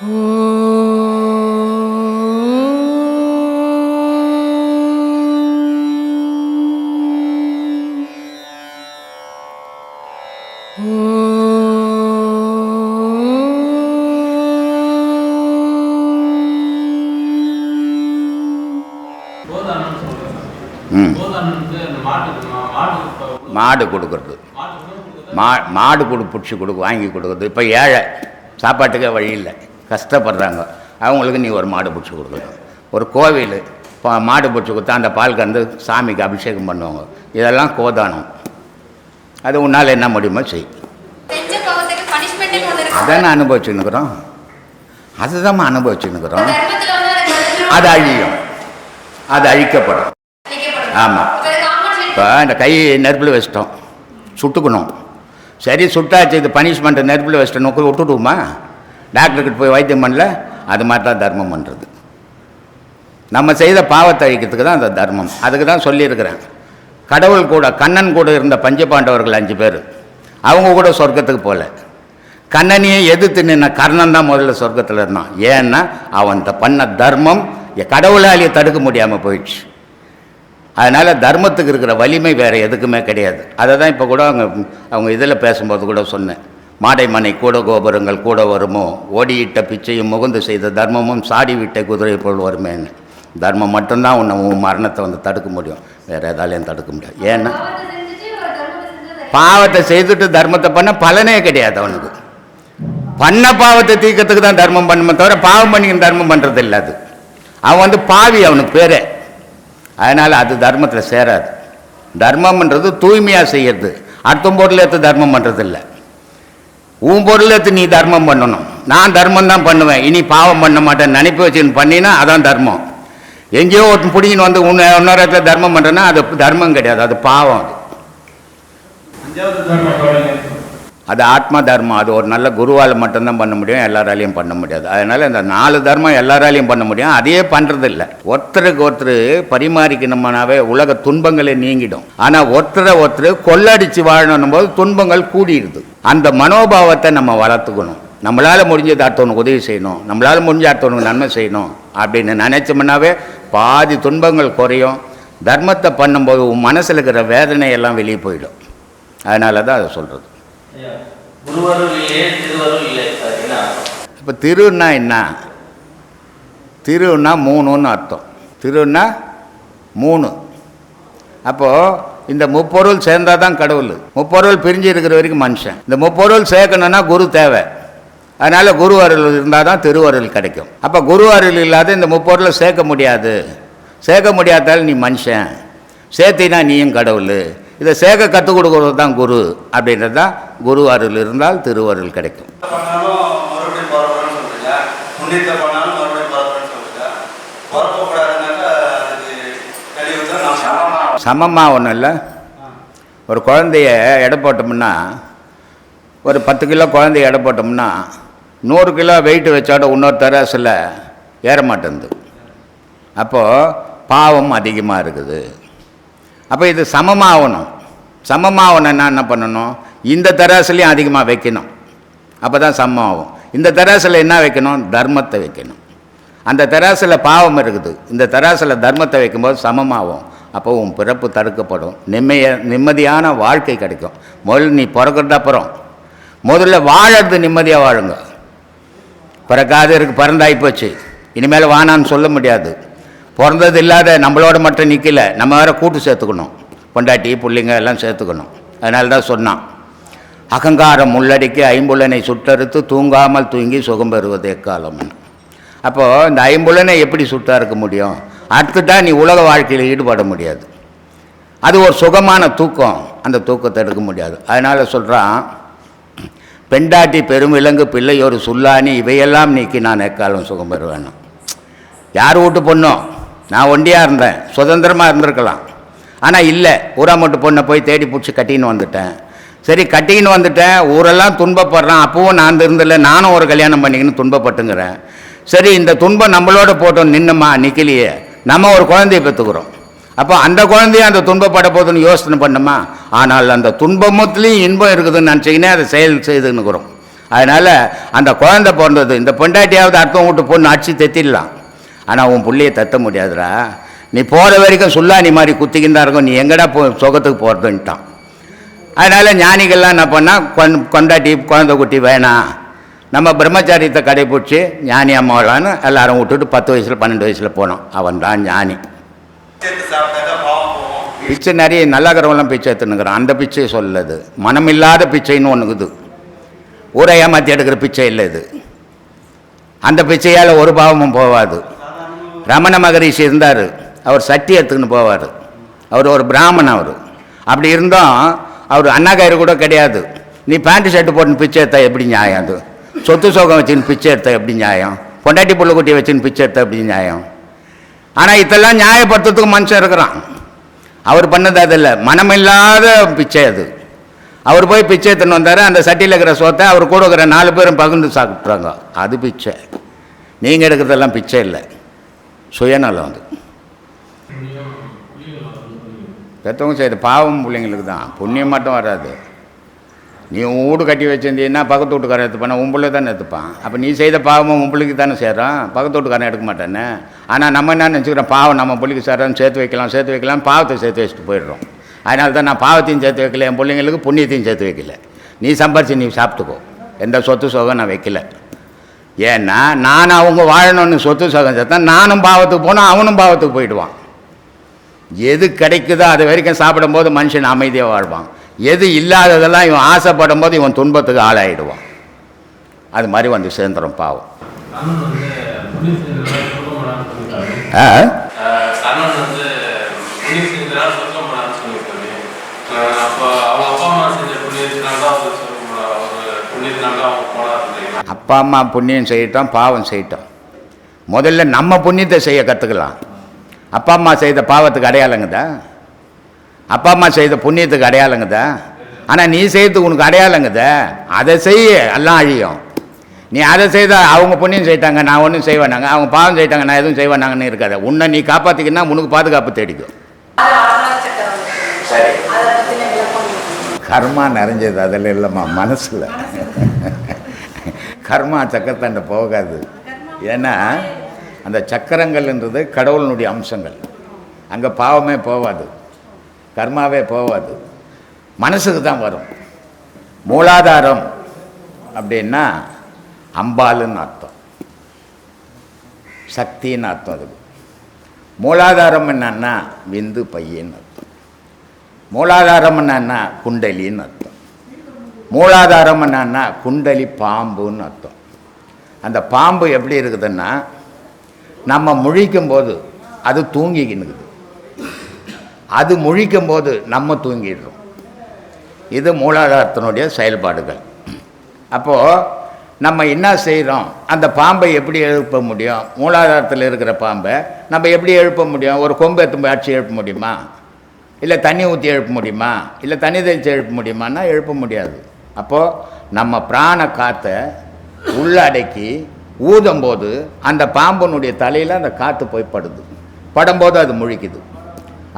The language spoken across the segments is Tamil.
மாடு கொடுக்குறது, மாடு பிடிச்சி வாங்கி கொடுக்குறது. இப்போ ஏழை சாப்பாட்டுக்கே வழி இல்லை, கஷ்டப்படுறாங்க, அவங்களுக்கு நீ ஒரு மாடு பிடிச்சி கொடுக்கணும். ஒரு கோவில் மாடு பிடிச்சி கொடுத்தா அந்த பால் கறந்து சாமிக்கு அபிஷேகம் பண்ணுவாங்க. இதெல்லாம் கோதானம். அது உன்னால் என்ன முடியுமோ செய். அதானே அனுபவிச்சுன்னுக்குறோம், அதுதான் அனுபவிச்சுன்னுக்குறோம். அது அழியும், அது அழிக்கப்படும். ஆமாம். இப்போ இந்த கை நெருப்பில் வச்சிட்டோம், சுட்டுக்கணும். சரி சுட்டாச்சு, இது பனிஷ்மெண்ட்டு நெருப்பில் வச்சிட்டோம், நோக்கி விட்டுடுவோமா? டாக்டர்கிட்ட போய் வைத்தியம் பண்ணல. அது மாதிரி தான் தர்மம் பண்ணுறது. நம்ம செய்த பாவத்தை அழிக்கிறதுக்கு தான் அந்த தர்மம். அதுக்கு தான் சொல்லியிருக்கிறேன். கடவுள் கூட, கண்ணன் கூட இருந்த பஞ்சபாண்டவர்கள் 5 பேர், அவங்க கூட சொர்க்கத்துக்கு போகல. கண்ணனையே எதிர்த்து நின்ன கர்ணன் தான் முதல்ல சொர்க்கத்தில் இருந்தான். ஏன்னா அவன் பண்ண தர்மம் கடவுளாலேயே தடுக்க முடியாமல் போயிடுச்சு. அதனால் தர்மத்துக்கு இருக்கிற வலிமை வேறு எதுக்குமே கிடையாது. அதை தான் இப்போ கூட அவங்க இதில் பேசும்போது கூட சொன்னேன். மாடை மனை கூட கோபுரங்கள் கூட வருமோ, ஓடியிட்ட பிச்சையும் முகுந்து செய்த தர்மமும் சாடி விட்ட குதிரை போல் வருமேன்னு. தர்மம் மட்டும்தான் உன் மரணத்தை தடுக்க முடியும், வேறு எதாலையும் தடுக்க முடியாது. ஏன்னா பாவத்தை செய்துட்டு தர்மத்தை பண்ண பலனே கிடையாது. அவனுக்கு பண்ண பாவத்தை தீர்க்கறதுக்கு தான் தர்மம் பண்ணுமே தவிர பாவம் பண்ணிக்கின்னு தர்மம் பண்ணுறது இல்லை. அது அவன் பாவி, அவனுக்கு பேரே. அதனால் அது தர்மத்தில் சேராது. தர்மம்ன்றது தூய்மையாக செய்யறது. அடுத்த பொருள் எடுத்து தர்மம் பண்ணுறது இல்லை. உன் பொருள் எடுத்து நீ தர்மம் பண்ணணும். நான் தர்மம் தான் பண்ணுவேன், இனி பாவம் பண்ண மாட்டேன் நினைப்பு வச்சுன்னு பண்ணினா அதான் தர்மம். எங்கேயோ ஒருத்தன் பிடிங்கின்னு இன்னொரு இடத்துல தர்மம் பண்ணுறேன்னா அது தர்மம் கிடையாது, அது பாவம். அது ஆத்மா தர்மம். அது ஒரு நல்ல குருவால் மட்டும்தான் பண்ண முடியும், எல்லாராலையும் பண்ண முடியாது. அதனால் இந்த 4 தர்மம் எல்லாராலையும் பண்ண முடியும், அதையே பண்ணுறது இல்லை. ஒருத்தருக்கு ஒருத்தர் பரிமாறிக்கணும்னாவே உலக துன்பங்களே நீங்கிடும். ஆனால் ஒருத்தரை கொள்ளடிச்சு வாழணும் போது துன்பங்கள் கூடிடுது. அந்த மனோபாவத்தை நம்ம வளர்த்துக்கணும். நம்மளால் முடிஞ்சது அடுத்தவனுக்கு உதவி செய்யணும், நம்மளால் முடிஞ்ச அடுத்தவனுக்கு நன்மை செய்யணும் அப்படின்னு நினச்சோம்னாவே பாதி துன்பங்கள் குறையும். தர்மத்தை பண்ணும்போது உன் மனசில் இருக்கிற வேதனை எல்லாம் வெளியே போயிடும். அதனால தான் அதை சொல்கிறது. இப்போ திருன்னா என்ன? திருன்னா 3ன்னு அர்த்தம். திருன்னா 3. அப்போது இந்த முப்பொருள் சேர்ந்தால் தான் கடவுள். முப்பொருள் பிரிஞ்சு இருக்கிற வரைக்கும் மனுஷன். இந்த முப்பொருள் சேர்க்கணுன்னா குரு தேவை. அதனால் குரு அருள் இருந்தால் தான் திருவருள் கிடைக்கும். அப்போ குரு அருள் இல்லாத இந்த முப்பொருளை சேர்க்க முடியாது. சேர்க்க முடியாதால் நீ மனுஷன், சேர்த்தினா நீயும் கடவுள். இதை சேர்க்க கற்றுக் கொடுக்குறது தான் குரு. அப்படின்றது தான் குரு அருள் இருந்தால் திருவருள் கிடைக்கும். சமமாக ஒன்றும் இல்லை. ஒரு குழந்தைய எடை போட்டோம்னா, ஒரு 10 கிலோ குழந்தைய எடை போட்டோம்னா 100 கிலோ வெயிட் வச்சோட இன்னொரு தராசில் ஏற மாட்டேங்குது. அப்போது பாவம் அதிகமாக இருக்குது. அப்போ இது சமமாகணும். சமமாகணுன்னா என்ன பண்ணணும்? இந்த தராசுலையும் அதிகமாக வைக்கணும், அப்போ தான் சமம் ஆகும். இந்த தராசில் என்ன வைக்கணும்? தர்மத்தை வைக்கணும். அந்த தராசில் பாவம் இருக்குது, இந்த தராசில் தர்மத்தை வைக்கும்போது சமமாகும். அப்போ உன் பிறப்பு தடுக்கப்படும், நிம்மதியான வாழ்க்கை கிடைக்கும். முதல்ல நீ பிறக்கிறது அப்புறம் முதல்ல வாழறது நிம்மதியாக வாழுங்க. பிறக்காது இருக்கு, பிறந்தாகி போச்சு, இனிமேல் வானான்னு சொல்ல முடியாது. பிறந்தது இல்லாத நம்மளோட மட்டும் நிற்கல, நம்ம வேறு கூட்டு சேர்த்துக்கணும், பொண்டாட்டி பிள்ளைங்க எல்லாம் சேர்த்துக்கணும். அதனால தான் சொன்னான், அகங்காரம் உள்ளடிக்க ஐம்புலனை சுட்டறுத்து தூங்காமல் தூங்கி சுகம் பெறுவது எக்காலம்னு. அப்போது இந்த ஐம்புலனை எப்படி சுட்டாக இருக்க முடியும்? அடுத்துட்டா நீ உலக வாழ்க்கையில் ஈடுபட முடியாது. அது ஒரு சுகமான தூக்கம், அந்த தூக்கத்தை எடுக்க முடியாது. அதனால் சொல்கிறான், பெண்டாட்டி பெருமிலங்கு பிள்ளை ஒரு சுல்லானி இவையெல்லாம் நீக்கி நான் எக்காலம் சுகம் பெறுவேன். யார் வீட்டு பொண்ணும்? நான் ஒண்டியாக இருந்தேன், சுதந்திரமாக இருந்திருக்கலாம். ஆனால் இல்லை, ஊராமட்டு பொண்ணை போய் தேடி பிடிச்சி கட்டின்னு வந்துட்டேன். சரி, கட்டின்னு வந்துட்டேன், ஊரெல்லாம் துன்பப்படுறான், அப்பவும் நான் இருந்தில்ல, நானும் ஒரு கல்யாணம் பண்ணிக்கின்னு துன்பப்பட்டுங்கிறேன். சரி, இந்த துன்பம் நம்மளோட போட்டோம், நின்னுமா நிற்கலையே, நம்ம ஒரு குழந்தைய பெற்றுக்கிறோம். அப்போ அந்த குழந்தைய அந்த துன்பப்பட போதுன்னு யோசனை பண்ணோமா? ஆனால் அந்த துன்பமுத்துலேயும் இன்பம் இருக்குதுன்னு நினச்சிக்கினே அதை செயல் செய்துன்னுக்கிறோம். அதனால் அந்த குழந்தை பிறந்தது, இந்த பொண்டாட்டியாவது அடுத்தவங்க விட்டு பொண்ணு அடிச்சு தெத்திடலாம், ஆனால் உன் பிள்ளையை தத்த முடியாதுடா, நீ போகிற வரைக்கும் சுல்லானி மாதிரி குத்திக்கின்னு இருக்கும், நீ எங்கடா சொகத்துக்கு போகிறதுன்ட்டான். அதனால் ஞானிகள்லாம் என்ன பண்ணால் கொண்டாட்டி குழந்தை குட்டி வேணாம், நம்ம பிரம்மச்சாரியத்தை கடைப்பிடிச்சி ஞானி அம்மாவலான்னு எல்லாரும் விட்டுட்டு 10 வயசில் 12 வயசில் போனோம். அவன் தான் ஞானி. பிச்சை நிறைய நல்லாக்கிறவங்களாம் பிச்சை எடுத்துனுக்குறான். அந்த பிச்சையை சொல்லது மனமில்லாத பிச்சைன்னு ஒன்றுக்குது, ஊரை ஏமாற்றி எடுக்கிற பிச்சை இல்லை இது. அந்த பிச்சையால் ஒரு பாவமும் போகாது. ரமண மகரிஷி இருந்தார், அவர் சட்டி எடுத்துக்கின்னு போவார், அவர் ஒரு பிராமணன். அவர் அப்படி இருந்தோம், அவர் அண்ணாக்கயிறு கூட கிடையாது. நீ பேண்ட்டு ஷர்ட்டு போட்டுன்னு பிச்சை எடுத்தா எப்படி நியாயம்? அது சொத்து சோகம் வச்சுன்னு பிச்சை எடுத்தா எப்படி நியாயம்? பொண்டாட்டி புள்ள குட்டியை வச்சுன்னு பிச்சை எடுத்தா எப்படி நியாயம்? ஆனால் இதெல்லாம் நியாயப்படுத்துறதுக்கு மனுஷன் இருக்கிறான். அவர் பண்ணது அது இல்லை, மனமில்லாத பிச்சை அது. அவர் போய் பிச்சை எடுத்துன்னு வந்தார், அந்த சட்டியில் இருக்கிற சோத்தை அவர் கூட இருக்கிற 4 பேரும் பகிர்ந்து சாப்பிட்றாங்க, அது பிச்சை. நீங்கள் எடுக்கிறதெல்லாம் பிச்சை இல்லை, சுயநலம். அது பெற்றவங்க செய்த பாவம் பிள்ளைங்களுக்கு தான், புண்ணியம் மட்டும் வராது. நீ உன் வீடு கட்டி வச்சிருந்தீங்கன்னா பக்கத்து வீட்டுக்காரன் எடுத்துப்பானா, உன் பிள்ளை தானே எடுத்துப்பான். அப்போ நீ செய்த பாவமும் உன் பிள்ளைக்கு தானே சேரும், பக்கத்து வீட்டுக்காரன் எடுக்க மாட்டானே. ஆனால் நம்ம என்ன நினச்சிக்கிறோம், பாவம் நம்ம பிள்ளைக்கு சேரான்னு சேர்த்து வைக்கலாம் பாவத்தை சேர்த்து வச்சுட்டு போயிடுறோம். அதனால தான் நான் பாவத்தையும் சேர்த்து வைக்கல, என் பிள்ளைங்களுக்கு புண்ணியத்தையும் சேர்த்து வைக்கல. நீ சம்பாரிச்சு நீ சாப்பிட்டுக்கோ, எந்த சொத்து சோகம் நான் வைக்கல. ஏன்னா நான் அவங்க வாழணும்னு சொத்து சோகம் சேர்த்தா நானும் பாவத்துக்கு போனால் அவனும் பாவத்துக்கு போயிடுவான். எது கிடைக்குதோ அது வரைக்கும் சாப்பிடும்போது மனுஷன் அமைதியாக வாழ்வான். எது இல்லாததெல்லாம் இவன் ஆசைப்படும் போது இவன் துன்பத்துக்கு ஆளாயிடுவான். அது மாதிரி வந்து சேர்ந்துடும் பாவம். அப்பா அம்மா புண்ணியம் செய்யட்டும், பாவம் செய்யட்டும். முதல்ல நம்ம புண்ணியத்தை செய்ய கற்றுக்கலாம். அப்பா அம்மா செய்த பாவத்துக்கு அடையாளங்குதா? அப்பா அம்மா செய்த புண்ணியத்துக்கு அடையாளங்குதா? ஆனால் நீ செய்யறதுக்கு உனக்கு அடையாளங்குதா? அதை செய்ய எல்லாம் அழியும். நீ அதை செய்தால் அவங்க புண்ணியம் செய்யிட்டாங்க நான் ஒன்றும் செய்வேனாங்க, அவங்க பாவம் செய்யிட்டாங்க நான் எதுவும் செய்வேனாங்கன்னு இருக்காது. உன்னை நீ காப்பாற்றிக்கின்னா உனக்கு பாதுகாப்பு தேடிக்கும். கர்மா நிறைஞ்சது அதில் இல்லைம்மா, மனசில். கர்மா சக்கரத்தாண்ட போகாது. ஏன்னா அந்த சக்கரங்கள்ன்றது கடவுளினுடைய அம்சங்கள். அங்கே பாவமே போகாது, கர்மாவே போகாது, மனசுக்கு தான் வரும். மூலாதாரம் அப்படின்னா அம்பாளுன்னு அர்த்தம், சக்தின்னு அர்த்தம். அதுக்கு மூலாதாரம் என்னன்னா விந்து பையன்னு அர்த்தம். மூலாதாரம் என்னன்னா குண்டலின்னு அர்த்தம். மூலாதாரம் என்னன்னா குண்டலி பாம்புன்னு அர்த்தம். அந்த பாம்பு எப்படி இருக்குதுன்னா, நம்ம முழிக்கும்போது அது தூங்கிக்கின்னுக்குது, அது முழிக்கும்போது நம்ம தூங்கிடுறோம். இது மூலாதாரத்தினுடைய செயல்பாடுகள். அப்போது நம்ம என்ன செய்கிறோம், அந்த பாம்பை எப்படி எழுப்ப முடியும்? மூலாதாரத்தில் இருக்கிற பாம்பை நம்ம எப்படி எழுப்ப முடியும்? ஒரு கொம்பு எடுத்து அடிச்சு எழுப்ப முடியுமா? இல்லை தண்ணி ஊற்றி எழுப்ப முடியுமா? இல்லை தண்ணி தெளித்து எழுப்ப முடியுமான்னா எழுப்ப முடியாது. அப்போது நம்ம பிராண காற்றை உள்ளடக்கி ஊதும்போது அந்த பாம்பனுடைய தலையில் அந்த காற்று போய் படுது, படும்போது அது முழிக்குது.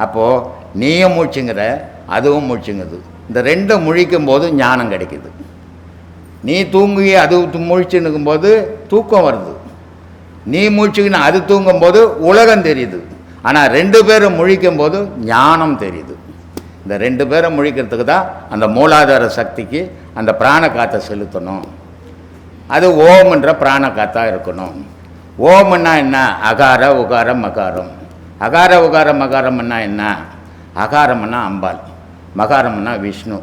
அப்போது நீயும் முழிச்சுங்கிற, அதுவும் முழிச்சுங்குது. இந்த ரெண்டும் முழிக்கும் போது ஞானம் கிடைக்குது. நீ தூங்கி அது முழிச்சுன்னுக்கும் போது தூக்கம் வருது, நீ முழிச்சுக்கின்னு அது தூங்கும்போது உலகம் தெரியுது. ஆனால் 2 பேரும் முழிக்கும் போது ஞானம் தெரியுது. இந்த 2 பேரும் முழிக்கிறதுக்கு தான் அந்த மூலாதார சக்திக்கு அந்த பிராண காற்றை செலுத்தணும். அது ஓம்ன்ற பிராண காத்தா இருக்கணும். ஓம்னா என்ன? அகார உகாரம் மகாரம். அகார உகாரம் மகாரம்னா என்ன? அகாரம்னா அம்பாள், மகாரம்னா விஷ்ணு,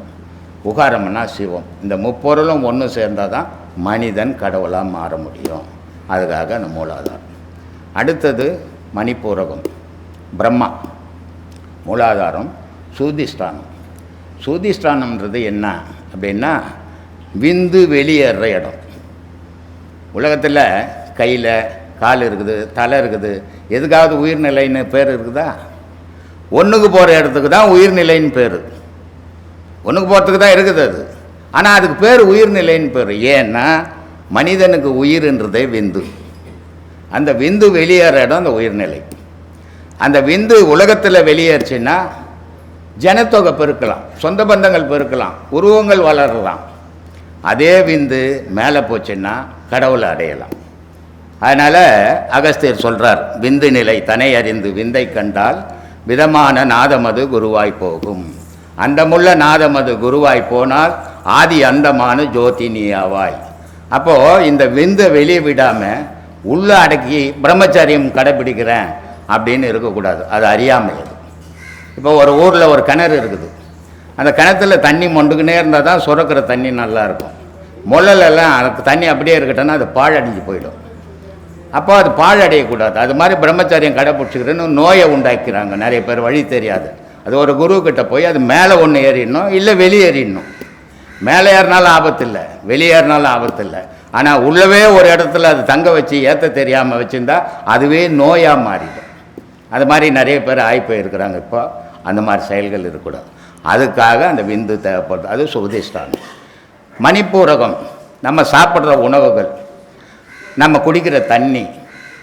உகாரம்னா சிவம். இந்த முப்பொருளும் ஒன்று சேர்ந்தால் தான் மனிதன் கடவுளாக மாற முடியும். அதுக்காக அந்த மூலாதாரம். அடுத்தது மணிப்பூரகம், பிரம்மா. மூலாதாரம் சூதிஷ்டானம். சூதிஷ்டானம்ன்றது என்ன அப்படின்னா விந்து வெளியேற இடம். உலகத்தில் கையில் கால் இருக்குது, தலை இருக்குது, எதுக்காவது உயிர்நிலைன்னு பேர் இருக்குதா? ஒன்றுக்கு போகிற இடத்துக்கு தான் உயிர்நிலைன்னு பேர். ஒன்றுக்கு போகிறதுக்கு தான் இருக்குது அது, ஆனால் அதுக்கு பேர் உயிர்நிலைன்னு பேர். ஏன்னா மனிதனுக்கு உயிர்ன்றதே விந்து. அந்த விந்து வெளியேற இடம் அந்த உயிர்நிலை. அந்த விந்து உலகத்தில் வெளியேறுச்சுன்னா ஜனத்தொகை பெருக்கலாம், சொந்த பந்தங்கள் பெருக்கலாம், உருவங்கள் வளரலாம். அதே விந்து மேலே போச்சுன்னா கடவுளை அடையலாம். அதனால் அகஸ்தியர் சொல்கிறார், விந்து நிலை தனை அறிந்து விந்தை கண்டால் விதமான நாதமது குருவாய் போகும். அந்தமுள்ள நாதமது குருவாய் போனால் ஆதி அந்தமான ஜோதி நீயாவாய். அப்போது இந்த விந்தை வெளியே விடாமல் உள்ள அடக்கி பிரம்மச்சரியம் கடைப்பிடிக்கிறேன் அப்படின்னு இருக்கக்கூடாது. அது அறியாமை. அது இப்போ ஒரு ஊரில் ஒரு கிணறு இருக்குது. அந்த கிணத்துல தண்ணி மொண்டுக்குன்னே இருந்தால் தான் சுரக்கிற தண்ணி நல்லாயிருக்கும். முள்ளலெல்லாம் அதுக்கு தண்ணி அப்படியே இருக்கட்டோன்னா அது பாழடைஞ்சு போயிடும். அப்போ அது பாழடையக்கூடாது. அது மாதிரி பிரம்மச்சரியம் கடைப்பிடிச்சிக்கிறேன்னு நோயை உண்டாக்கிறாங்க நிறைய பேர், வழி தெரியாது. அது ஒரு குருக்கிட்ட போய் அது மேலே ஒன்று ஏறிடணும், இல்லை வெளியேறிடணும். மேலே ஏறினாலும் ஆபத்து இல்லை, வெளியேறினாலும் ஆபத்து இல்லை. ஆனால் உள்ளவே ஒரு இடத்துல அது தங்க வச்சு ஏற்ற தெரியாமல் வச்சுருந்தா அதுவே நோயாக மாறிடும். அது மாதிரி நிறைய பேர் ஆகி போயிருக்கிறாங்க. இப்போ அந்த மாதிரி செயல்கள் இருக்கக்கூடாது. அதுக்காக அந்த விந்து தேவைப்படுது. அது சுவதிஷ்டானம். மணிப்பூரகம் நம்ம சாப்பிட்ற உணவுகள், நம்ம குடிக்கிற தண்ணி,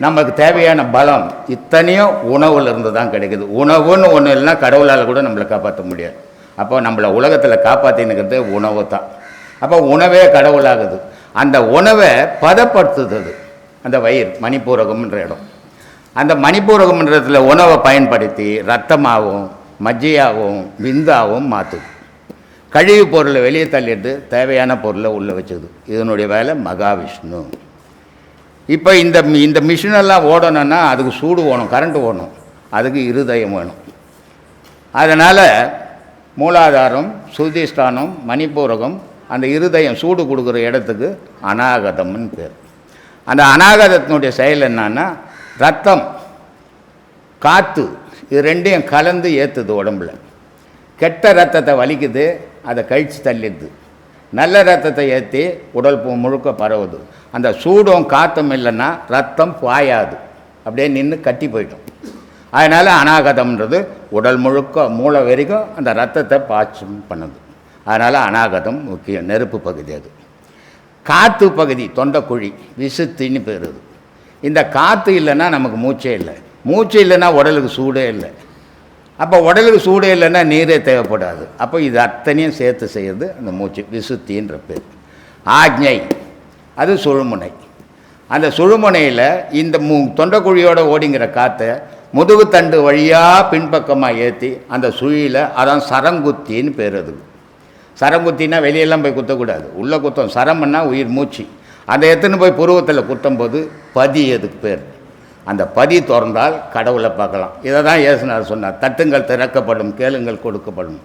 நமக்கு தேவையான பலம், இத்தனையும் உணவுல இருந்து தான் கிடைக்குது. உணவுன்னு ஒன்று இல்லைன்னா கடவுளால் கூட நம்மளை காப்பாற்ற முடியாது. அப்போ நம்மளை உலகத்தில் காப்பாற்றினுக்கிறது உணவு தான். அப்போ உணவே கடவுளாகுது. அந்த உணவை பதப்படுத்துது அந்த வயிறு, மணிப்பூரகம்ன்ற இடம். அந்த மணிப்பூரகம்ன்றத்தில் உணவை பயன்படுத்தி ரத்தமாகவும் மஜ்ஜையாகவும் விந்தாகவும் மாற்றுது. கழிவு பொருளை வெளியே தள்ளிட்டு தேவையான பொருளை உள்ளே வச்சுது. இதனுடைய வேலை மகாவிஷ்ணு. இப்போ இந்த மிஷினெல்லாம் ஓடணும்னா அதுக்கு சூடு வேணும், கரண்ட்டு வேணும், அதுக்கு இருதயம் வேணும். அதனால் மூலாதாரம், சுதிஷ்டானம், மணிப்பூரகம், அந்த இருதயம் சூடு கொடுக்குற இடத்துக்கு அநாகதம்னு பேர். அந்த அநாகதத்தினுடைய செயல் என்னன்னா ரத்தம், காற்று, இது ரெண்டையும் கலந்து ஏற்றுது உடம்புல. கெட்ட ரத்தத்தை வலிக்குது, அதை கழித்து தள்ளிடுது. நல்ல ரத்தத்தை ஏற்றி உடல் முழுக்க பரவுது. அந்த சூடும் காற்றும் இல்லைன்னா ரத்தம் பாயாது, அப்படியே நின்று கட்டி போயிட்டோம். அதனால் அநாகதம்ன்றது உடல் முழுக்க மூளை வரைக்கும் அந்த ரத்தத்தை பாய்ச்சும் பண்ணுது. அதனால் அநாகதம் முக்கியம். நெருப்பு பகுதி அது. காற்று பகுதி தொண்டைக்குழி, விசுத்தின்னு பேருது. இந்த காற்று இல்லைன்னா நமக்கு மூச்சே இல்லை. மூச்சு இல்லைன்னா உடலுக்கு சூடே இல்லை. அப்போ உடலுக்கு சூடே இல்லைன்னா நீரே தேவைப்படாது. அப்போ இது அத்தனையும் சேர்த்து செய்கிறது அந்த மூச்சு, விசுத்தின்ற பேர். ஆக்ஞை, அது சுழுமுனை. அந்த சுழுமுனையில் இந்த தொண்டைக்குழியோட ஓடிங்கிற காற்றை முதுகுத்தண்டு வழியாக பின்பக்கமாக ஏற்றி அந்த சுழியில், அதான் சரங்குத்தின்னு பேர். அதுக்கு சரங்குத்தின்னா வெளியெல்லாம் போய் குத்தக்கூடாது, உள்ளே குத்தம். சரம்னா உயிர் மூச்சு. அதை எடுத்துன்னு போய் புருவத்தில் குத்தும்போது பதி, அதுக்கு பேர். அந்த பதி திறந்தால் கடவுளை பார்க்கலாம். இதை தான் இயேசுநாதர் சொன்னார், தட்டுங்கள் திறக்கப்படும், கேளுங்கள் கொடுக்கப்படும்.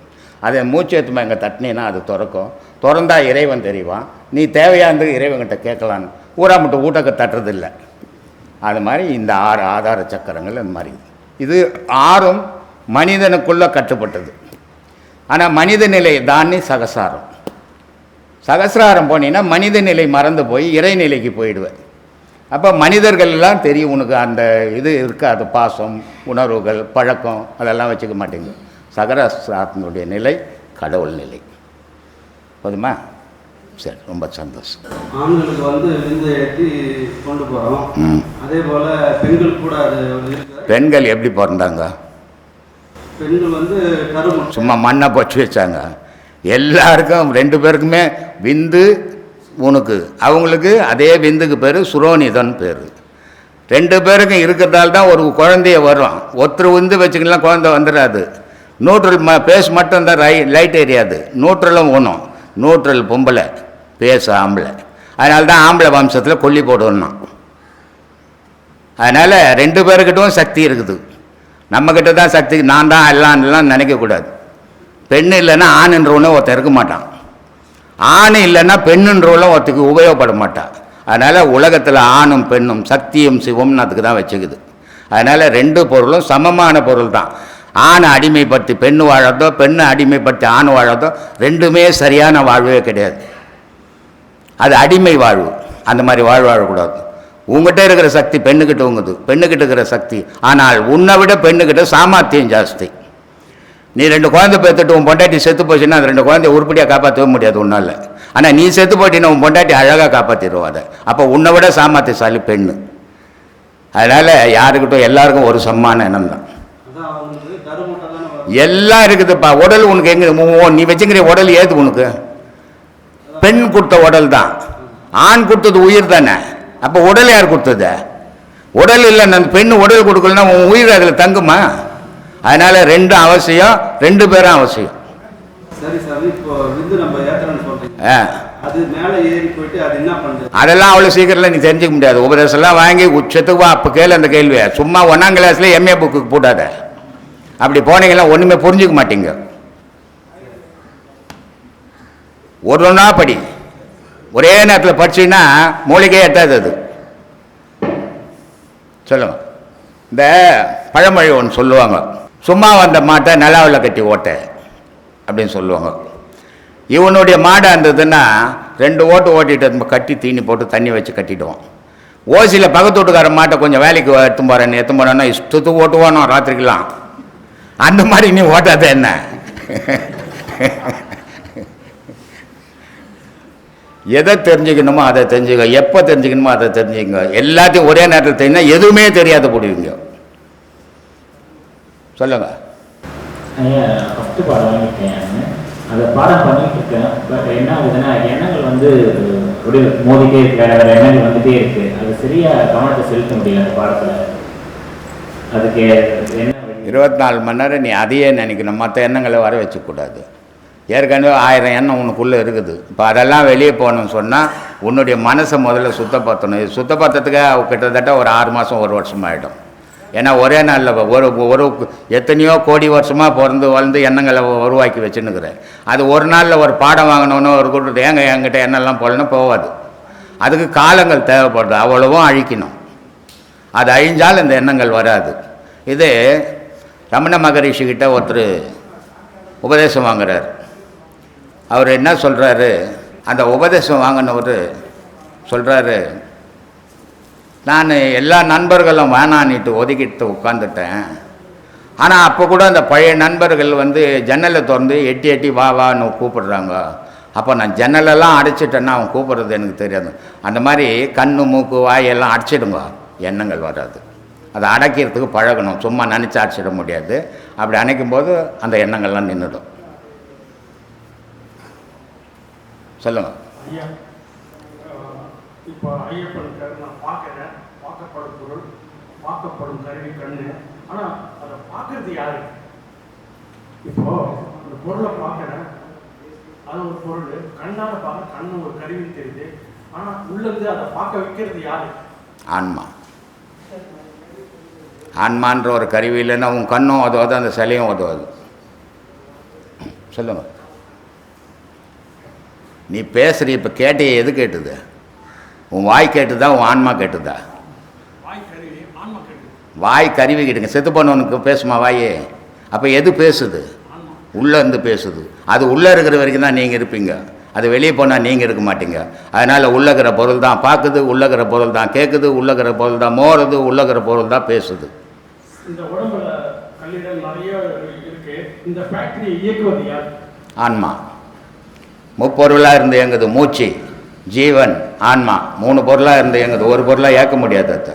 அதை மூச்சு ஏற்றுமா எங்கே தட்டினீன்னா அது திறக்கும். திறந்தால் இறைவன் தெரிவான். நீ தேவையானது இறைவன்கிட்ட கேட்கலான்னு. ஊரா மட்டும் ஊட்டக்க தட்டுறதில்லை. அது மாதிரி இந்த 6 ஆதார சக்கரங்கள் அந்த மாதிரி. இது 6ம் மனிதனுக்குள்ளே கட்டுப்பட்டது. ஆனால் மனித நிலை தாண்டி சகசாரம். சகசிராரம் போனீங்கன்னா மனித நிலை மறந்து போய் இறைநிலைக்கு போயிடுவேன். அப்போ மனிதர்கள்லாம் தெரியும் உனக்கு அந்த இது இருக்காது, பாசம், உணர்வுகள், பழக்கம், அதெல்லாம் வச்சுக்க மாட்டேங்க. சகசிராரத்தினுடைய நிலை கடவுள் நிலை. போதுமா? சரி, ரொம்ப சந்தோஷம். ஆண்களுக்கு விந்து ஏற்றி கொண்டு போகிறோம். அதே போல் பெண்கள் கூட அது பெண்கள் எப்படி பிறந்தாங்க? பெண்கள் சும்மா மண்ணை பொச்சு வச்சாங்க. எல்லாருக்கும் 2 பேருக்குமே விந்து உனக்கு, அவங்களுக்கு அதே விந்துக்கு பேர் சுரோனிதன் பேர். 2 பேருக்கும் இருக்கிறதால தான் ஒரு குழந்தைய வரும். ஒருத்தர் விந்து வச்சுக்கலாம், குழந்தை வந்துடாது. நியூட்ரல் பேஸ் மட்டும் தான் லைட் எரியாது. நியூட்ரலும் ஒன்றும். நியூட்ரல் பொம்பளை, பேச ஆம்பளை. அதனால தான் ஆம்பளை வம்சத்தில் கொல்லி போடணும். அதனால் 2 பேருக்கிட்டும் சக்தி இருக்குது. நம்மக்கிட்ட தான் சக்தி. நான் தான் எல்லாம் நினைக்கக்கூடாது. பெண் இல்லைன்னா ஆணுன்றவனே ஒருத்தர் இருக்க மாட்டான். ஆண் இல்லைன்னா பெண்ணுன்றவளும் ஒருத்தருக்கு உபயோகப்பட மாட்டான். அதனால் உலகத்தில் ஆணும் பெண்ணும், சக்தியும் சிவம்னு அதுக்கு தான் வச்சுக்குது. அதனால் 2 பொருளும் சமமான பொருள் தான். ஆணை அடிமைப்படுத்தி பெண்ணு வாழறதோ, பெண்ணை அடிமைப்படுத்தி ஆண் வாழறதோ, 2மே சரியான வாழ்வே கிடையாது. அது அடிமை வாழ்வு. அந்த மாதிரி வாழக்கூடாது. உங்ககிட்ட இருக்கிற சக்தி பெண்ணுக்கிட்ட உங்குது, பெண்ணுக்கிட்ட இருக்கிற சக்தி. ஆனால் உன்னை விட பெண்ணுக்கிட்ட சாமர்த்தியம் ஜாஸ்தி. நீ 2 குழந்தை பேத்துட்டு உன் பொண்டாட்டி செத்து போச்சுன்னா அந்த 2 குழந்தைய உருப்படியாக காப்பாற்றவே முடியாது உன்னால். ஆனால் நீ செத்து போட்டின்னா உன் பொண்டாட்டி அழகாக காப்பாற்றிடுவோம் அதை. அப்போ உன்னை விட சாமர்த்தியசாலி பெண்ணு. அதனால் யாருக்கிட்டும் எல்லாருக்கும் ஒரு சமமான எண்ணம் தான். எல்லாம் இருக்குதுப்பா. உடல் உனக்கு எங்கே, நீ வச்சுக்கிற உடல் ஏது உனக்கு? பெண் கொடுத்த உடல் தான், ஆண் கொடுத்தது உயிர் தானே. அப்போ உடல் யார் கொடுத்தது? உடல் இல்லை, அந்த பெண் உடல் கொடுக்கலன்னா உன் உயிர் அதில் தங்குமா? அதனால ரெண்டும் அவசியம், ரெண்டு பேரும் அவசியம். சரி சாமி, இப்போ விந்து நம்ம ஏத்துறோம்னு சொல்றீங்க, அது மேலே ஏறி போயிட்டு அது என்ன பண்ணுது? அதெல்லாம் அவ்வளோ சீக்கிரத்தில் நீ தெரிஞ்சுக்க முடியாது. உபதேசம்லாம் வாங்கி உச்சத்துக்கு அப்போ கேளு அந்த கேள்வியை. சும்மா 1ஆம் கிளாஸ்ல எம்ஏ புக்கு போடாத. அப்படி போனீங்கன்னா ஒன்றுமே புரிஞ்சுக்க மாட்டீங்க. ஒரு ஒன்றா படி, ஒரே நேரத்தில் படிச்சீங்கன்னா மூளைக்கே எட்டாது. அது சொல்லுங்க. இந்த பழமொழி ஒன்று சொல்லுவாங்க, சும்மா வந்த மாட்டை நிலாவில் கட்டி ஓட்ட அப்படின்னு சொல்லுவாங்க. இவனுடைய மாடை இருந்ததுன்னா 2 ஓட்டு ஓட்டிட்டு நம்ம கட்டி தீனி போட்டு தண்ணி வச்சு கட்டிடுவோம். ஓசியில் பக்கத்து வீட்டுக்கார மாட்டை கொஞ்சம் வேலைக்கு எடுத்து போறேன்னா இஷ்டத்துக்கு ஓட்டுவானோ ராத்திரிக்கெல்லாம். அந்த மாதிரி நீ ஓட்டாத என்ன? எதை தெரிஞ்சுக்கணுமோ அதை தெரிஞ்சுக்க, எப்போ தெரிஞ்சுக்கணுமோ அதை தெரிஞ்சுக்கங்க. எல்லாத்தையும் ஒரே நேரத்தில் தெரிஞ்சுன்னா எதுவுமே தெரியாத போடுவீங்க. சொல்லுங்க. அதை பாடம் பண்ணிட்டு இருக்கேன். பட் என்ன ஆகுதுன்னா எண்ணங்கள் வந்து அப்படியே மோதிட்டே இருக்கு, வேற வேற எண்ணங்கள் வந்துட்டே இருக்கு. அது சரியா கவனத்தை செலுத்த முடியல அந்த பாடத்தில். அதுக்கு என்ன 24 மணி நேரம் நீ அதையே நினைக்கணும், மற்ற எண்ணங்களை வர வச்சுக்கூடாது. ஏற்கனவே 1000 எண்ணம் உனக்குள்ளே இருக்குது. இப்போ அதெல்லாம் வெளியே போகணும்னு சொன்னால் உன்னுடைய மனசை முதல்ல சுத்தப்படுத்தணும். இது சுத்தப்படுத்துறதுக்கு கிட்டத்தட்ட ஒரு 6 மாதம் 1 வருஷம் ஆகிடும். ஏன்னா ஒரே நாளில் ஒரு எத்தனையோ கோடி வருஷமாக பிறந்து வளர்ந்து எண்ணங்களை உருவாக்கி வச்சுன்னுக்கிறேன். அது ஒரு நாளில் ஒரு பாடம் வாங்கினோன்னு ஒரு கூட்டு என்கிட்ட எண்ணெல்லாம் போடணும் போகாது. அதுக்கு காலங்கள் தேவைப்படுது, அவ்வளவும் அழிக்கணும். அது அழிஞ்சால் இந்த எண்ணங்கள் வராது. இது ரமண மகரிஷிக்கிட்ட ஒருத்தர் உபதேசம் வாங்குறார். அவர் என்ன சொல்கிறாரு, அந்த உபதேசம் வாங்கினவர் சொல்கிறாரு, நான் எல்லா நண்பர்களும் வேணான்னுட்டு ஒதுக்கிட்டு உட்காந்துட்டேன். ஆனால் அப்போ கூட அந்த பழைய நண்பர்கள் வந்து ஜன்னலை திறந்து எட்டி எட்டி வா வான்னு கூப்பிடுறாங்க. அப்போ நான் ஜன்னலெல்லாம் அடைச்சிட்டேன்னா அவன் கூப்பிட்றது எனக்கு தெரியாது. அந்த மாதிரி கண்ணு மூக்கு வாயெல்லாம் அடைச்சிடுங்க, எண்ணங்கள் வராது. அதை அடைக்கிறதுக்கு பழகணும். சும்மா நினச்சி அடைச்சிட முடியாது. அப்படி அணைக்கும் போது அந்த எண்ணங்கள்லாம் நின்றுடும். சொல்லுங்க. இப்போ ஐயப்பன் நான் பார்க்குறேன், பார்க்கப்படும் பொருள், பார்க்கப்படும் கருவி கண்ணு. ஆனால் அதை பார்க்கறது யாரு? இப்போ அந்த பொருளை பார்க்குறேன், அது ஒரு பொருள், கண்ணால் பார்க்க கண்ணு ஒரு கருவி தெரியுது. ஆனால் உள்ளது அதை பார்க்க வைக்கிறது யாரு? ஆன்மா. ஆன்மான்ற ஒரு கருவி இல்லைன்னா உன் கண்ணும் உதவாது, அந்த சிலையும் உதவாது. சொல்லுங்க. நீ பேசுகிற இப்போ கேட்டிய எது கேட்டுது? உன் வாய் கேட்டுதா, உன் ஆன்மா கேட்டுதா? வாய் கருவி கேட்டுங்க. செத்து பண்ணவனுக்கு பேசுமா வாயே? அப்போ எது பேசுது? உள்ளே இருந்து பேசுது. அது உள்ளே இருக்கிற வரைக்கும் தான் நீங்கள் இருப்பீங்க. அது வெளியே போனால் நீங்கள் இருக்க மாட்டீங்க. அதனால் உள்ளகிற பொருள் தான் பார்க்குது, உள்ளகிற பொருள் தான் கேட்குது, உள்ளகிற பொருள் தான் மோறுது, உள்ளகிற பொருள் தான் பேசுது. இந்த உடம்புல கல்லீரல் நிறைய இருக்கு. இந்த ஃபேக்டரியை இயக்குவது யார்? ஆன்மா. முப்பொருளாக இருந்து இயங்குது. மூச்சு, ஜீவன், ஆன்மா 3 பொருளாக இருந்து இயங்குது. ஒரு பொருளாக இயக்க முடியாது. அதை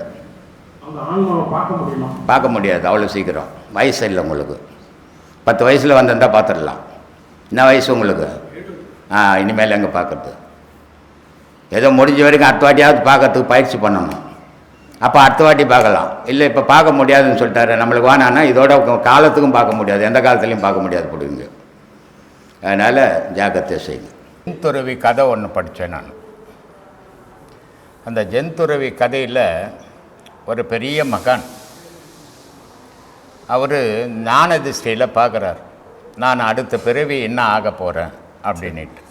அந்த ஆன்மாவை பார்க்க முடியுமா? பார்க்க முடியாது அவ்வளோ சீக்கிரம். வயசு இல்லை உங்களுக்கு. 10 வயசில் வந்திருந்தால் பார்த்துடலாம். என்ன வயசு உங்களுக்கு? இனிமேல் எங்கே பார்க்குறது? ஏதோ முடிஞ்ச வரைக்கும் அடுத்த வாட்டியாவது பார்க்கறதுக்கு பயிற்சி பண்ணணும். அப்போ அடுத்த வாட்டி பார்க்கலாம். இல்லை இப்போ பார்க்க முடியாதுன்னு சொல்லிட்டாரு, நம்மளுக்கு வேணான்னா இதோட காலத்துக்கும் பார்க்க முடியாது, எந்த காலத்துலையும் பார்க்க முடியாது போடுவீங்க. அதனால் ஜாக்கிரதை செய்யுங்க. ஜென்துறவி கதை ஒன்று படித்தேன் நான். அந்த ஜென்துறவி கதையில் ஒரு பெரிய மகான், அவர் ஞான திருஷ்டியில் பார்க்குறார், நான் அடுத்த பிறவி என்ன ஆக போகிறேன் அப்படின்ட்டு.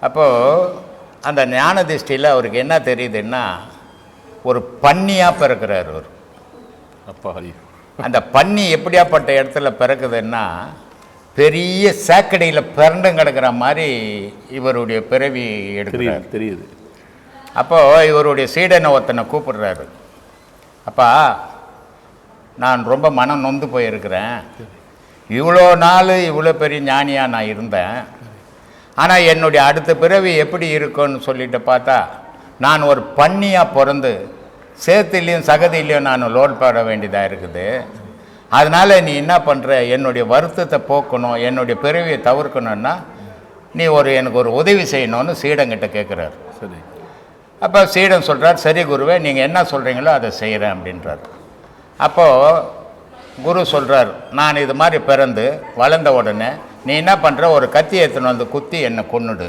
அப்போது அந்த ஞான திருஷ்டியில் அவருக்கு என்ன தெரியுதுன்னா, ஒரு பன்னியாக பிறக்கிறார் அவர். அப்போ அந்த பன்னி எப்படியாப்பட்ட இடத்துல பிறக்குதுன்னா, பெரிய சாக்கடையில் பிறண்டும் கிடக்கிற மாதிரி இவருடைய பிறவி எடுக்கிறார். தெரியுது. அப்போது இவருடைய சீடனை ஒருத்தனை கூப்பிடுறாரு. அப்பா, நான் ரொம்ப மனம் நொந்து போயிருக்கிறேன். இவ்வளோ நாள் இவ்வளோ பெரிய ஞானியாக நான் இருந்தேன். ஆனால் என்னுடைய அடுத்த பிறவி எப்படி இருக்குன்னு சொல்லிட்டு பார்த்தா, நான் ஒரு பன்னியாக பிறந்து சேத்துலேயும் சகதியிலையும் நான் லோட் போட வேண்டியதாக இருக்குது. அதனால் நீ என்ன பண்ணுற, என்னுடைய வருத்தத்தை போக்கணும், என்னுடைய பிறவியை தவிர்க்கணுன்னா நீ எனக்கு ஒரு உதவி செய்யணும்னு சீடங்கிட்ட கேட்குறாரு. சரி. அப்போ சீடன் சொல்கிறார், சரி குருவே, நீங்கள் என்ன சொல்கிறீங்களோ அதை செய்கிறேன் அப்படின்றார். அப்போது குரு சொல்கிறார், நான் இது மாதிரி பிறந்து வளர்ந்த உடனே நீ என்ன பண்ணுற, ஒரு கத்தி எடுத்துன்னு வந்து குத்தி என்னை கொன்னுடு,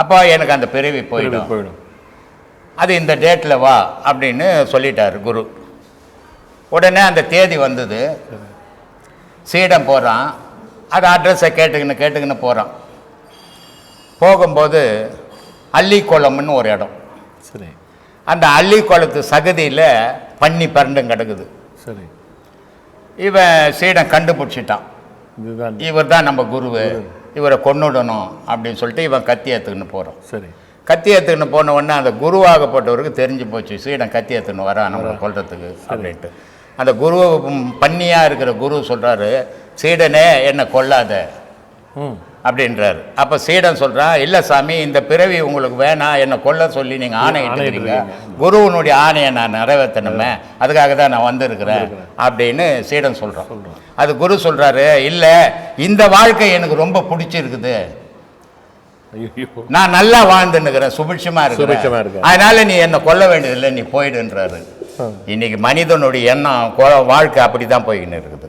அப்போ எனக்கு அந்த பிறவி போயிடும், அது இந்த டேட்டில் வா அப்படின்னு சொல்லிட்டார் குரு. உடனே அந்த தேதி வந்தது. சீடன் போகிறான், அது அட்ரஸை கேட்டுக்கின்னு போகிறான். போகும்போது அள்ளிக்குளம்னு ஒரு இடம். சரி. அந்த அள்ளிக்குளத்து சகதியில் பன்னி பரண்டும் கிடக்குது. சரி. இவன் சீடன் கண்டுபிடிச்சிட்டான், இவர் தான் நம்ம குருவு, இவரை கொன்னுடணும் அப்படின்னு சொல்லிட்டு இவன் கத்தி ஏற்றுக்கின்னு போகிறான். சரி. கத்தி ஏற்றுக்கின்னு போன உடனே அந்த குருவாகப்பட்டவருக்கு தெரிஞ்சு போச்சு, சீடன் கத்தி ஏற்றுன்னு வரான் நம்ம கொல்றதுக்கு அப்படின்ட்டு. அந்த குரு பன்னியாக இருக்கிற குரு சொல்கிறாரு, சீடனே என்னை கொல்லாத அப்படின்றாரு. அப்போ சீடன் சொல்கிறான், இல்லை சாமி, இந்த பிறவி உங்களுக்கு வேணாம், என்னை கொல்ல சொல்லி நீங்கள் ஆணை இட்டுக்கிறீங்க, குருவனுடைய ஆணையை நான் நிறைவேற்றணுமே, அதுக்காக தான் நான் வந்திருக்கிறேன் அப்படின்னு சீடன் சொல்கிறான். அது குரு சொல்கிறாரு, இல்லை, இந்த வாழ்க்கை எனக்கு ரொம்ப பிடிச்சிருக்குது, நான் நல்லா வாழ்ந்துன்னுக்கிறேன், சுபிட்சமாக இருக்கிறேன், அதனால நீ என்னை கொல்ல வேண்டியதில்லை, நீ போயிடுன்றாரு. இன்னைக்கு மனிதனுடைய எண்ணம் வாழ்க்கை அப்படி தான் போய்கின்னு இருக்குது.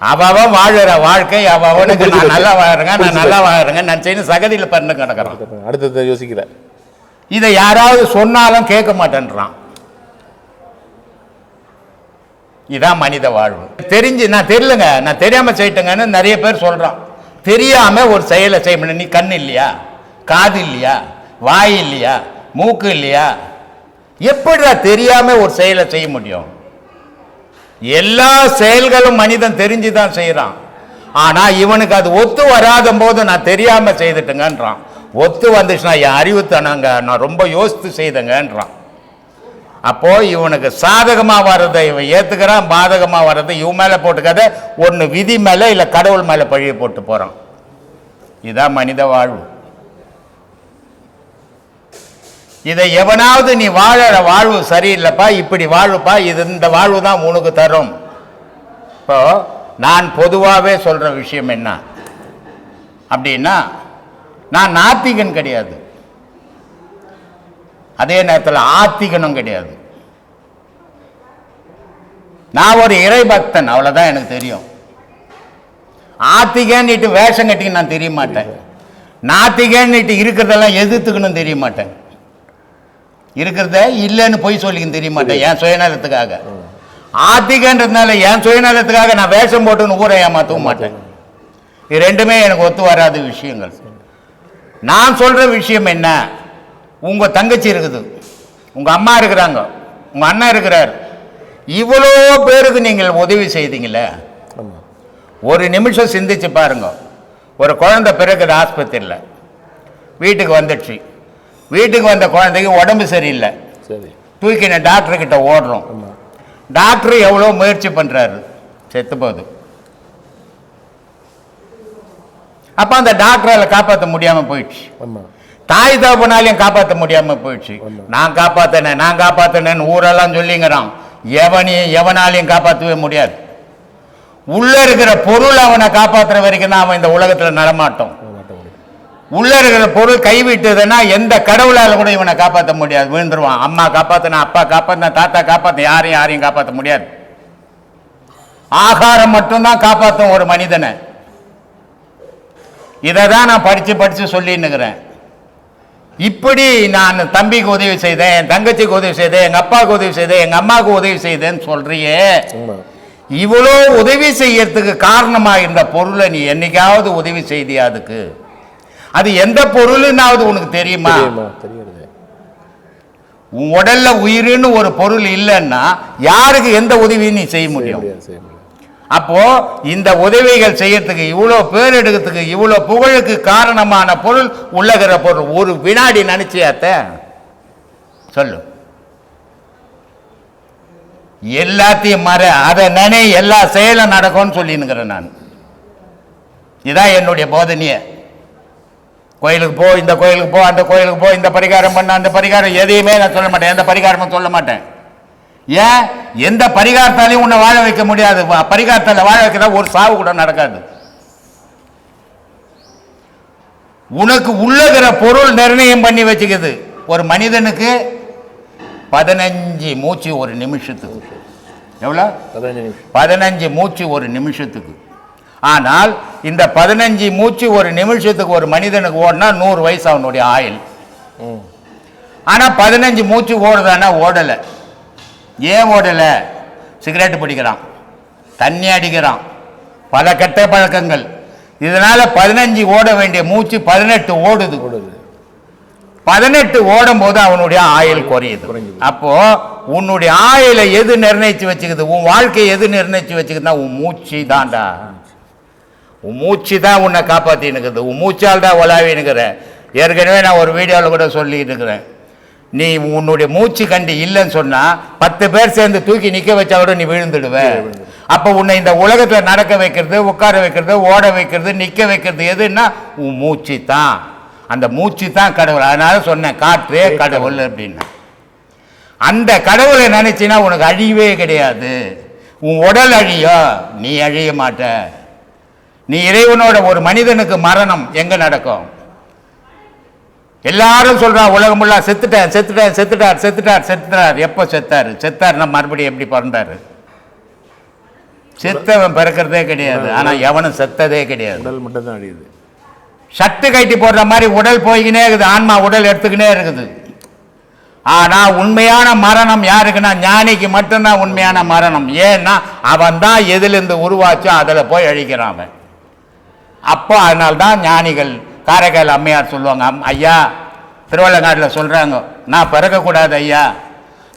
அவன் வாழுற வாழ்க்கை அவனுக்கு நான் நல்லா வாழறேங்க, நான் நல்லா வாழறேங்க நினைச்சேன்னு சகதியில் பண்ணு கிடக்கிறான். அடுத்தது யோசிக்கல. இதை யாராவது சொன்னாலும் கேட்க மாட்டேன்றான். இதான் மனித வாழ்வு. தெரிஞ்சு நான் தெரியலங்க, நான் தெரியாம செய்யிட்டேங்கன்னு நிறைய பேர் சொல்றான். தெரியாம ஒரு செயலை செய்யணும். நீ கண் இல்லையா, காது இல்லையா, வாய் இல்லையா, மூக்கு இல்லையா, எப்படிடா தெரியாம ஒரு செயலை செய்ய முடியும்? எல்லா செயல்களும் மனிதன் தெரிஞ்சுதான் செய்யறான். ஆனா இவனுக்கு அது ஒத்து வராத போது நான் தெரியாம செய்துட்டுங்கன்றான். ஒத்து வந்துச்சுன்னா என் அறிவுத்தனங்க, நான் ரொம்ப யோசித்து செய்தங்கன்றான். அப்போ இவனுக்கு சாதகமா வர்றதை இவன் ஏத்துக்கிறான், பாதகமா வர்றதை இவன் மேல போட்டுக்காத, ஒன்னு விதி மேல இல்ல கடவுள் மேல பழிய போட்டு போறான். இதான் மனித வாழ்வு. இதை எவனாவது நீ வாழற வாழ்வு சரியில்லைப்பா, இப்படி வாழ்வுப்பா, இது இந்த வாழ்வு தான் உனக்கு தரும். இப்போ நான் பொதுவாகவே சொல்ற விஷயம் என்ன அப்படின்னா, நான் நாத்திகன் கிடையாது, அதே நேரத்தில் ஆத்திகனும் கிடையாது. நான் ஒரு இறைபக்தன், அவ்வளவுதான் எனக்கு தெரியும். ஆத்திகன்னுட்டு வேஷம் கட்டிக்கு நான் தெரிய மாட்டேன், நாத்திகன்னுட்டு இருக்கிறதெல்லாம் எதிர்த்துக்கணும் தெரிய மாட்டேன், இருக்கிறத இல்லைன்னு போய் சொல்லிக்கணும் தெரிய மாட்டேன் என் சுயநலத்துக்காக. ஆத்திகன்றதுனால என் சுயநலத்துக்காக நான் வேஷம் போட்டுன்னு ஊரை ஏமாற்றவும் மாட்டேன். இது ரெண்டுமே எனக்கு ஒத்து வராத விஷயங்கள். நான் சொல்ற விஷயம் என்ன, உங்க தங்கச்சி இருக்குது, உங்க அம்மா இருக்கிறாங்க, உங்க அண்ணன் இருக்கிறார், இவ்வளோ பேருக்கு நீங்கள் உதவி செய்தீங்களே, ஒரு நிமிஷம் சிந்திச்சு பாருங்க. ஒரு குழந்தை பிறகுது ஆஸ்பத்திரியில், வீட்டுக்கு வந்துடுச்சு, வீட்டுக்கு வந்த குழந்தைக்கு உடம்பு சரியில்லை, தூக்கின டாக்டர் கிட்ட ஓடுறோம். டாக்டர் எவ்வளோ முயற்சி பண்றாரு, செத்து போகுது. அப்ப அந்த டாக்டரால காப்பாற்ற முடியாம போயிடுச்சு, தாய் தகப்பனாலையும் காப்பாற்ற முடியாம போயிடுச்சு. நான் காப்பாத்தினேன்னு ஊரெல்லாம் சொல்லிங்கிறான். எவனாலையும் காப்பாற்றவே முடியாது. உள்ள இருக்கிற பொருள் அவனை காப்பாற்றுற வரைக்கும் தான் அவன் இந்த உலகத்தில் நடமாட்டோம். உள்ள இருக்கிற பொருள் கைவிட்டதுன்னா எந்த கடவுளால கூட இவனை காப்பாற்ற முடியாது, விழுந்துருவான். அம்மா காப்பாத்தினா, அப்பா காப்பாத்தினா, தாத்தா காப்பாத்தின, யாரையும் காப்பாற்ற முடியாது. ஆகாரம் மட்டும்தான் காப்பாற்றும் ஒரு மனிதனை. இதை தான் நான் படிச்சு சொல்லின்னுக்கிறேன். இப்படி நான் தம்பிக்கு உதவி செய்தேன், என் தங்கச்சிக்கு உதவி செய்தேன், எங்க அப்பாவுக்கு உதவி செய்தேன், எங்க அம்மாவுக்கு உதவி செய்தேன்னு சொல்றியே, இவ்வளோ உதவி செய்யறதுக்கு காரணமா இருந்த பொருளை நீ என்னைக்காவது உதவி செய்தியா? அதுக்கு அது எந்த பொருள்னாவது உனக்கு தெரியுமா? உன் உடல்ல உயிர்னு ஒரு பொருள் இல்லைன்னா யாருக்கு எந்த உதவியும் நீ செய்ய முடியும்? அப்போ இந்த உதவிகள் செய்யறதுக்கு, இவ்வளோ பேர் எடுக்கிறதுக்கு, இவ்வளோ புகழுக்கு காரணமான பொருள் உள்ளகிற பொருள் ஒரு வினாடி நினைச்சியாத்த சொல்லு. எல்லாத்தையும் மற, அதை நினை, எல்லா செயலும் நடக்கும்னு சொல்லினுக்கிறேன் நான். இதான் என்னுடைய போதனையே. கோயிலுக்கு போ, இந்த கோயிலுக்கு போ, அந்த கோயிலுக்கு போ, இந்த பரிகாரம் பண்ண, அந்த பரிகாரம், எதையுமே நான் சொல்ல மாட்டேன், எந்த பரிகாரமும் சொல்ல மாட்டேன். ஏன்? எந்த பரிகாரத்தாலையும் உன்னை வாழ வைக்க முடியாது. பரிகாரத்தால வாழ வைக்கிறதா ஒரு சாவு கூட நடக்காது. உனக்கு உள்ளகிற பொருள் நிர்ணயம் பண்ணி வச்சுக்குது. ஒரு மனிதனுக்கு 15 மூச்சு ஒரு நிமிஷத்துக்கு. எவ்வளோ? 15 மூச்சு ஒரு நிமிஷத்துக்கு. ஆனால் இந்த 15 மூச்சு ஒரு நிமிஷத்துக்கு ஒரு மனிதனுக்கு ஓடினா 100 வயசு அவனுடைய ஆயுள். ஆனால் 15 மூச்சு ஓடுதானா? ஓடலை. ஏன் ஓடலை? சிகரெட்டு பிடிக்கிறான், தண்ணி அடிக்கிறான், பல கெட்ட பழக்கங்கள். இதனால் 15 ஓட வேண்டிய மூச்சு 18 ஓடுது. 18 ஓடும் போது அவனுடைய ஆயுள் குறையுது. அப்போ உன்னுடைய ஆயுளை எது நிர்ணயிச்சு வச்சுக்குது? உன் வாழ்க்கையை எது நிர்ணயிச்சு வச்சுக்குதுன்னா உன் மூச்சு தான்டா. உன் மூச்சு தான் உன்னை காப்பாற்றினுக்குது. உன் மூச்சால் தான் உலாவினுக்கிற. ஏற்கனவே நான் ஒரு வீடியோவில் கூட சொல்லிட்டு இருக்கிறேன். நீ உன்னுடைய மூச்சு கண்டி இல்லைன்னு சொன்னால் 10 பேர் சேர்ந்து தூக்கி நிற்க வச்சா கூட நீ விழுந்துடுவ. அப்போ உன்னை இந்த உலகத்தில் நடக்க வைக்கிறது, உட்கார வைக்கிறது, ஓட வைக்கிறது, நிற்க வைக்கிறது எதுன்னா உன் மூச்சு தான். அந்த மூச்சு தான் கடவுள். அதனால சொன்னேன் காற்றே கடவுள் அப்படின்னு. அந்த கடவுளை நினைச்சினா உனக்கு அழிவே கிடையாது. உன் உடல் அழியும், நீ அழிய மாட்ட. நீ இறைவனோட ஒரு மனிதனுக்கு மரணம் எங்க நடக்கும்? எல்லாரும் சொல்றான் உலகம் ஃபுல்லா செத்துட்டார் செத்துட்டார் செத்துட்டார் செத்துட்டார் செத்துட்டார். எப்போ செத்தாரு? செத்தாருன்னா மறுபடியும் எப்படி பிறந்தாரு? செத்தவன் பிறக்கிறதே கிடையாது. ஆனா எவனும் செத்ததே கிடையாது. உடல் மட்டும் தான் அழியுது. சட்டு கட்டி போடுற மாதிரி உடல் போய்கினே இருக்குது, ஆன்மா உடல் எடுத்துக்கினே இருக்குது. ஆனா உண்மையான மரணம் யாருக்குன்னா ஞானிக்கு மட்டும்தான் உண்மையான மரணம். ஏன்னா அவன் தான் எதிலிருந்து உருவாச்சோ அதில் போய் அழிக்கிறான் அவன். அப்போ அதனால்தான் ஞானிகள் காரைக்கால் அம்மையார் சொல்லுவாங்க, ஐயா திருவள்ளங்காட்டில் சொல்றாங்க, நான் பிறக்கக்கூடாது ஐயா,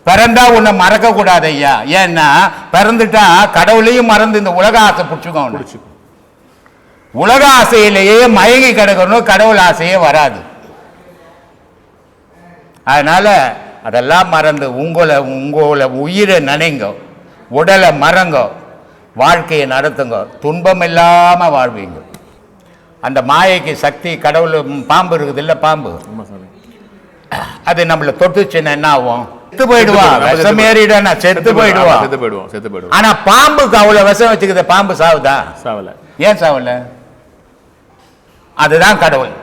பிறந்தா உன்னை மறக்கக்கூடாது ஐயா. ஏன்னா பிறந்துட்டா கடவுளையும் மறந்து இந்த உலக ஆசை பிடிச்சிக்கோ. உலக ஆசையிலேயே மயங்கி கிடக்கணும், கடவுள் ஆசையே வராது. அதனால அதெல்லாம் மறந்து உங்களை உயிரை நினைங்க, உடலை மறங்க, வாழ்க்கையை நடத்துங்க, துன்பம் இல்லாம வாழ்வீங்க. அந்த மாயைக்கு சக்தி கடவுள். பாம்பு இருக்குது இல்லை, பாம்பு அது நம்மளை தொட்டுச்சுன்னா என்ன ஆகும்? செத்து போயிடுவான். விஷம் ஏறிடுனா செத்து போயிடுவான். ஆனா பாம்புக்கு அவ்வளவு விஷம் வச்சுக்குது, பாம்பு சாவுதா? சாவல. ஏன் சாவல? அதுதான் கடவுள்.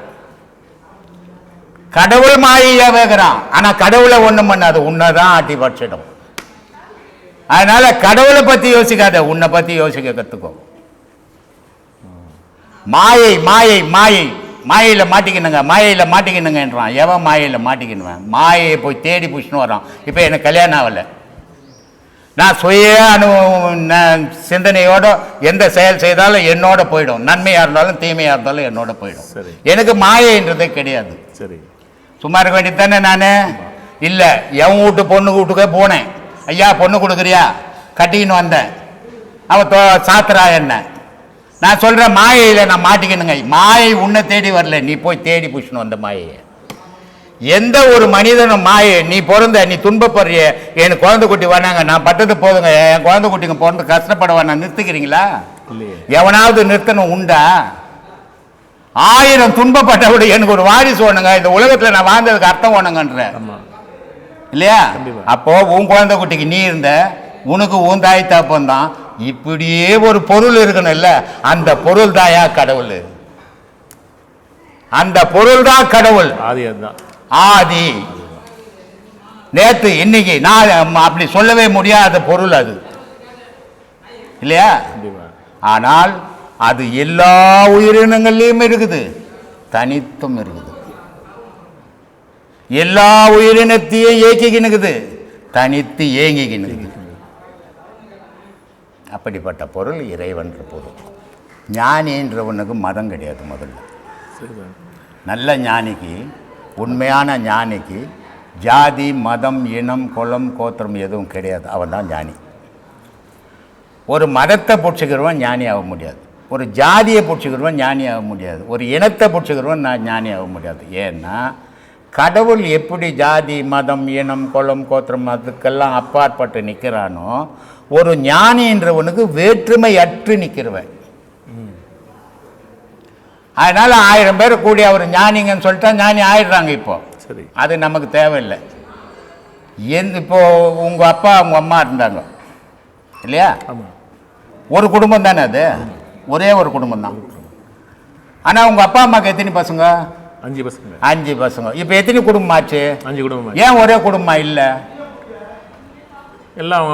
கடவுள் மாயையா வேகிறான், ஆனா கடவுளை ஒண்ணும் பண்ணாது, உன்னைதான் ஆட்டி பறிச்சிடும். அதனால கடவுளை பத்தி யோசிக்காத, உன்னை பத்தி யோசிக்க கத்துக்கோ. மாயை மாயை மாயை மாயையில் மாட்டிக்கணுங்க, மாயையில் மாட்டிக்கணுங்கன்றான். எவன் மாயையில் மாட்டிக்கணுவேன்? மாயையை போய் தேடி பிடிச்சின்னு வரான். இப்போ எனக்கு கல்யாணம் ஆகலை, நான் சுய சிந்தனையோட எந்த செயல் செய்தாலும் என்னோட போயிடும். நன்மையாக இருந்தாலும் தீமையாக இருந்தாலும் என்னோட போயிடும். எனக்கு மாயைன்றதே கிடையாது. சரி, சும்மா இருக்க வேண்டியது தானே. நான் இல்லை, எவன் வீட்டு பொண்ணு வீட்டுக்கே போனேன், ஐயா பொண்ணு கொடுக்குறியா, கட்டிக்கின்னு வந்தேன், அவன் சாத்துறா என்ன. நான் சொல்கிறேன் மாயையில் நான் மாட்டிக்கணுங்க. மாயை உன்னை தேடி வரல, நீ போய் தேடி பிடிச்சின்னு வந்த மாயையை. எந்த ஒரு மனிதனும் மாயை, நீ பிறந்த நீ துன்பப்படுறிய, எனக்கு குழந்தை குட்டி வேணாங்க, நான் பட்டது போதுங்க, என் குழந்தை குட்டிங்க பிறந்து கஷ்டப்பட வேணாம், நிறுத்துக்கிறீங்களா? எவனாவது நிறுத்தணும் உண்டா? 1000 துன்பப்பட்ட விட எனக்கு ஒரு வாரிசு வேணுங்க, இந்த உலகத்தில் நான் வாழ்ந்ததுக்கு அர்த்தம் வேணுங்கன்ற இல்லையா? அப்போ உன் குழந்தை குட்டிக்கு நீ இருந்த, உனக்கு உன் தாய் தாப்பம் தான். இப்படியே ஒரு பொருள் இருக்கணும் இல்ல, அந்த பொருள் தாயா கடவுள். அந்த பொருள் தான் கடவுள். ஆதி நேத்து இன்னைக்கு நான் அப்படி சொல்லவே முடியாத பொருள் அது இல்லையா? ஆனால் அது எல்லா உயிரினங்கள்லையும் இருக்குது, தனித்தும் இருக்குது. எல்லா உயிரினத்தையும் இயக்கிக்கினுக்குது, தனித்து ஏங்கிக்கினுக்குது. அப்படிப்பட்ட பொருள் இறைவன்ற பொருள். ஞானின்றவனுக்கு மதம் கிடையாது. முதல்ல நல்ல ஞானிக்கு, உண்மையான ஞானிக்கு ஜாதி மதம் இனம் குலம் கோத்திரம் எதுவும் கிடையாது. அவன் தான் ஞானி. ஒரு மதத்தை பிடிச்சிக்கிறவன் ஞானி ஆக முடியாது, ஒரு ஜாதியை பிடிச்சிக்கிறவன் ஞானி ஆக முடியாது, ஒரு இனத்தை பிடிச்சிக்கிறவன் ஞானி ஆக முடியாது. ஏன்னா கடவுள் எப்படி ஜாதி மதம் இனம் குலம் கோத்திரம் அதுக்கெல்லாம் அப்பாற்பட்டு நிற்கிறானோ, ஒரு ஞானின்றவனுக்கு வேற்றுமை அற்று நிற்கிறவன். அதனால 1000 பேர் கூடி அவர் ஞானிங்கன்னு சொல்லிட்டா ஞானி ஆயிடுறாங்க. இப்போ அது நமக்கு தேவையில்லை. இப்போ உங்க அப்பா உங்க அம்மா இருந்தாங்க இல்லையா? ஒரு குடும்பம் தானே அது, ஒரே ஒரு குடும்பம் தான். ஆனால் உங்க அப்பா அம்மாவுக்கு எத்தனை பசங்க? 5 பசங்க. 5 பசங்க. இப்போ எத்தனை குடும்பம் ஆச்சு? 5 குடும்பம். ஏன் ஒரே குடும்பம் இல்லை? எல்லாம்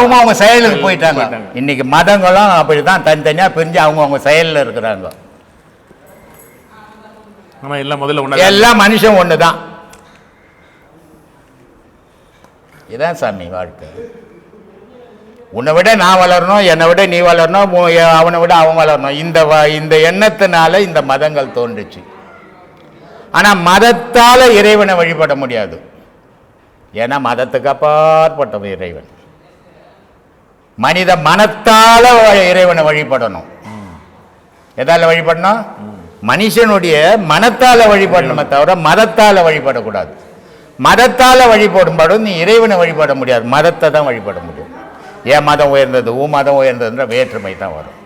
அவங்க செயலுக்கு போயிட்டாங்க. இன்னைக்கு மதங்களும் அப்படிதான் தனித்தனியாக பிரிஞ்சு அவங்க செயலில் இருக்கிறாங்க. ஆனால் எல்லாம் முதல்ல ஒன்றா, எல்லாம் மனுஷன் ஒன்று தான். இதான் சாமி வாழ்க்கை. உன்னை விட நான் வளரணும், என்னை விட நீ வளரணும், அவனை விட அவன் வளரணும். இந்த எண்ணத்தினால இந்த மதங்கள் தோன்றுச்சு. ஆனால் மதத்தால் இறைவனை வழிபட முடியாது. ஏன்னா மதத்துக்கு அப்பாற்பட்ட இறைவன். மனித மனத்தால இறைவனை வழிபடணும். எதால வழிபடணும்? மனுஷனுடைய மனத்தால வழிபடணுமே தவிர மதத்தால வழிபடக்கூடாது. மதத்தால வழிபடும்போது நீ இறைவனை வழிபட முடியாது, மதத்தை தான் வழிபட முடியும். என் மதம் உயர்ந்தது, மதம் உயர்ந்ததுன்ற வேற்றுமை தான் வரும்.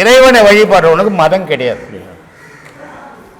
இறைவனை வழிபடுறவனுக்கு மதம் கிடையாது.